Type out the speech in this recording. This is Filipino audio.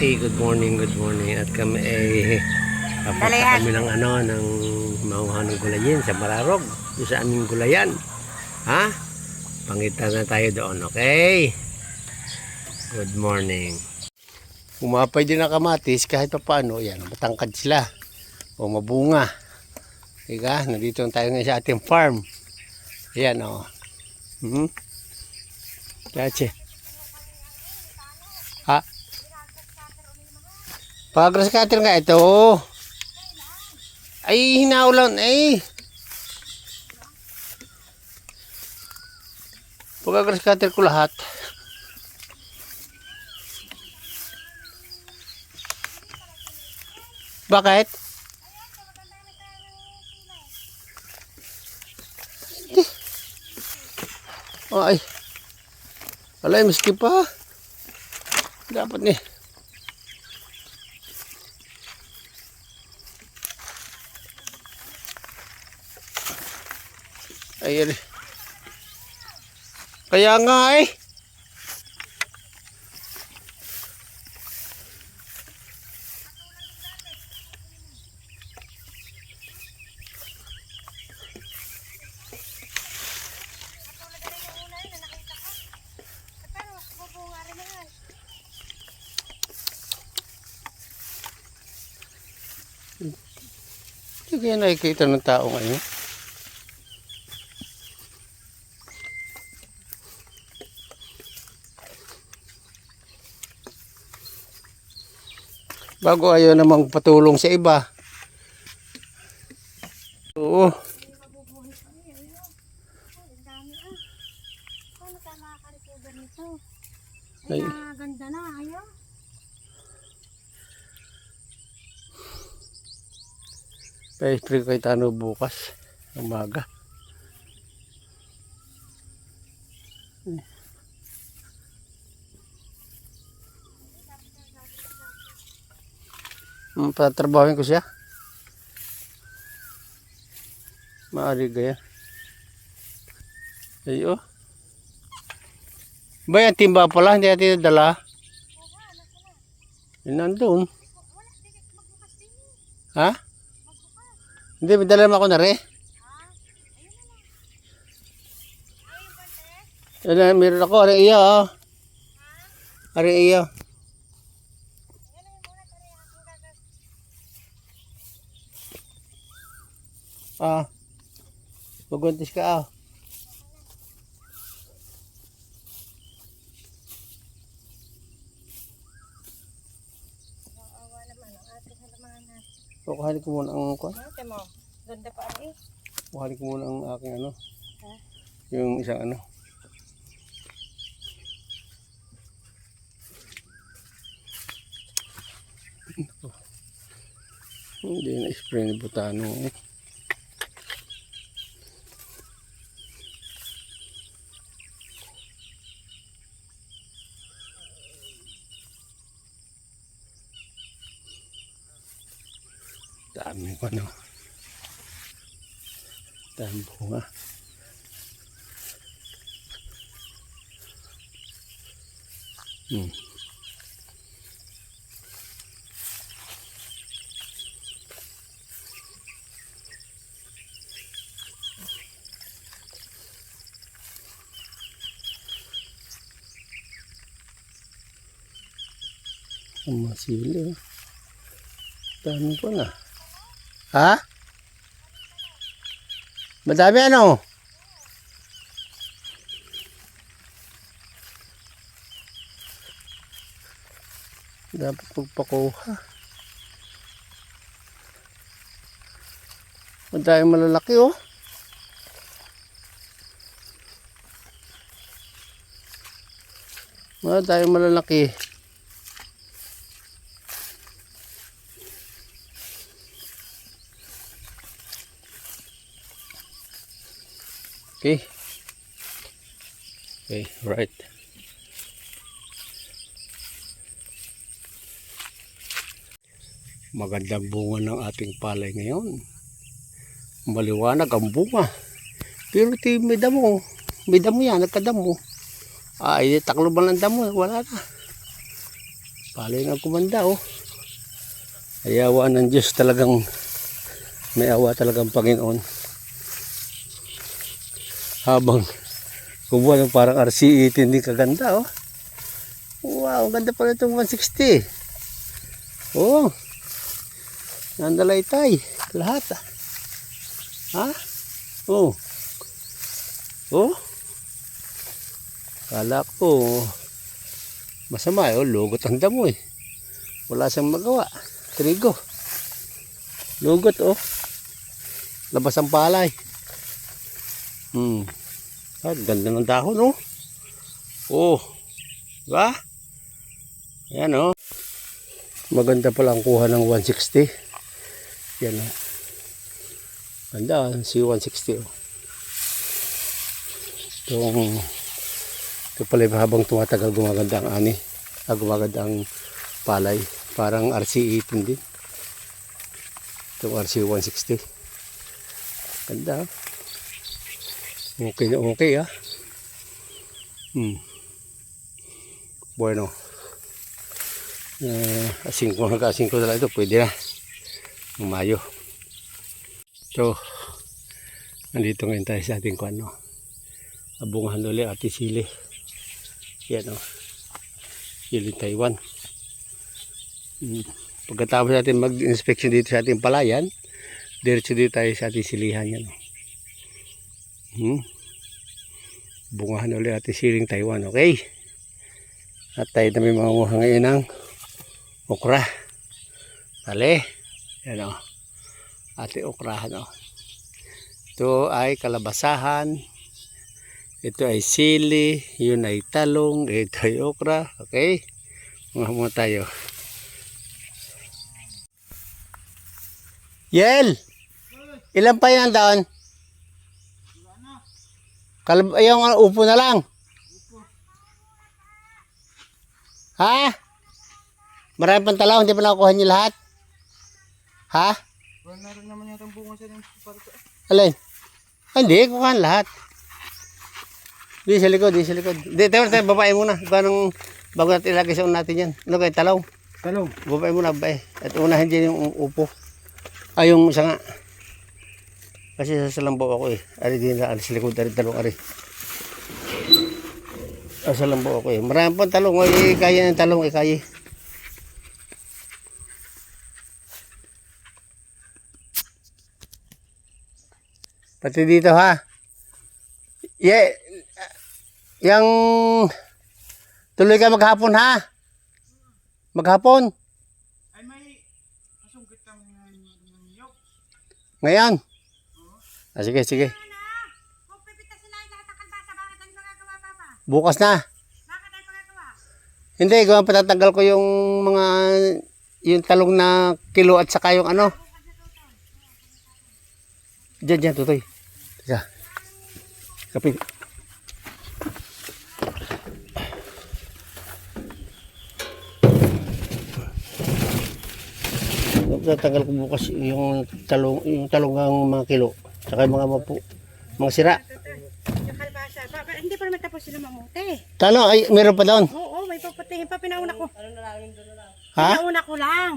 Okay, good morning. At kami ay papunta kami ng ng mauhan ng gulayin sa Mararog. Doon sa aming gulayan. Ha? Pangitan na tayo doon, okay? Good morning. Umapay din ang kamatis kahit pa paano. Yan, matangkad sila. O mabunga. Ika, nandito tayo ngayon sa ating farm. Ayan, o. Kache. Ha? Pag-grass cutter nga ito. Ay, hinaulan. Ay. Pag-grass cutter ko lahat. Bakit? Ay. Alay, miski pa. Dapat nih. Ayan. Kaya nga eh. Hindi kaya nakikita ng tao ngayon. Bago ayaw namang patulong sa iba. Oo. Ay, ganda na, ayaw. Pa-spray kay Tano bukas. Umaga. Patrabahin ko siya. Maari gaya. Ayo. Ba yung timba pala, hindi natin dala. Nandun. Ha? Hindi, madala naman ako na rin. Ayan, meron ako. Ari iyo. Ari iyo. Maguntis ka Kukuhanin ko muna ang kuha. Ganda pa eh. Kukuhanin ko muna ang aking yung isang Hindi na-spray ni Butano eh. Dami ko dami bunga. Ang masili. Dami ko na. Ha? Madami Dapat pagpakuha. Madami malalaki Madami malalaki. Okay. Okay, right. Magandang bunga ng ating palay ngayon. Maliwanag ang bunga. Pero may damo. May damo yan, nagkadamo. Ay, taklo ba ng damo? Wala na. Paloy ng kumanda oh. Ayawa ng Diyos talagang, may awa talagang Panginoon. Habang kumuha ng parang RC18 din kaganda oh. Wow, ang ganda pala itong 160. Oh. Nandalaytay lahat. Ha? Oh. Oh. Kala ko masama eh. Oh, lugot ang damo eh. Wala siyang magawa. Trigo. Lugot oh. Labas ang palay. Ah, ganda ng dahon oh. Oh. Diba? Ayan oh. Maganda pala ang kuha ng 160. Yan oh. Ganda si 160 oh. Ito pala habang tumatagal gumaganda ang ani. Gumaganda ang palay. Parang RC18 din. Itong RC160. Ganda. Okay na okay ah. Bueno. Asin ko na lang ito. Pwede na. Mayo. So, nandito ngayon tayo sa ating kuano. Abungan ulit ati sili. Yan o. Sili Taiwan. Pagkatapos natin mag-inspection dito sa ating palayan, diretso dito tayo sa ating silihan yan. Bungahan ulit ating siling Taiwan, okay? At tayo na may mangunguha ngayon ng okra. Bale, yan o. Ating okrahan o. Ito ay kalabasahan. Ito ay sili. Yun ay talong. Ito ay okra. Okay? Munga muna tayo. Yel! Ilan pa yun ang daon? Yung upo na lang. Ha? Marami pang talaw. Hindi pa nakukuha niyo lahat? Ha? Wala rin naman yata ang bunga siya ng parto. Alin? Hindi, kukuha lahat. Di sa likod, di sa likod. Di, tayo babae muna. Bago natin ilagay sa natin yan. Ano kayo, talaw? Talong. Babae muna, babae. At unahin dyan yung upo. Ay, yung isa nga. Kasi sa lambaw ako eh. Ari din na, ari sa likod, ari talong, ari. Sa lambaw ako eh. Marami pang talong. Ay, kaya ng talong, ay kaya. Pati dito ha. Yang tuloy ka maghapon ha. Maghapon. Ay may kasungkit kang niyok. Ngayon. Sige, sige. Kung pipitasin na yung lahat ng kalbasa, bakit ang magagawa, Papa? Bukas na. Bakit ang magagawa? Hindi, kung patatanggal ko yung mga yung talong na kilo at saka yung ano. Diyan, tutoy. Teka. Kapit. Tatanggal ko bukas yung talong ng mga kilo. Saka yung mga sira. Yung kalbasa, Papa, hindi pa naman tapos sila mamuti. Talong, ay meron pa doon. Oo, may papatihin pa, pinauna ko. Ha? Pinauna ko lang.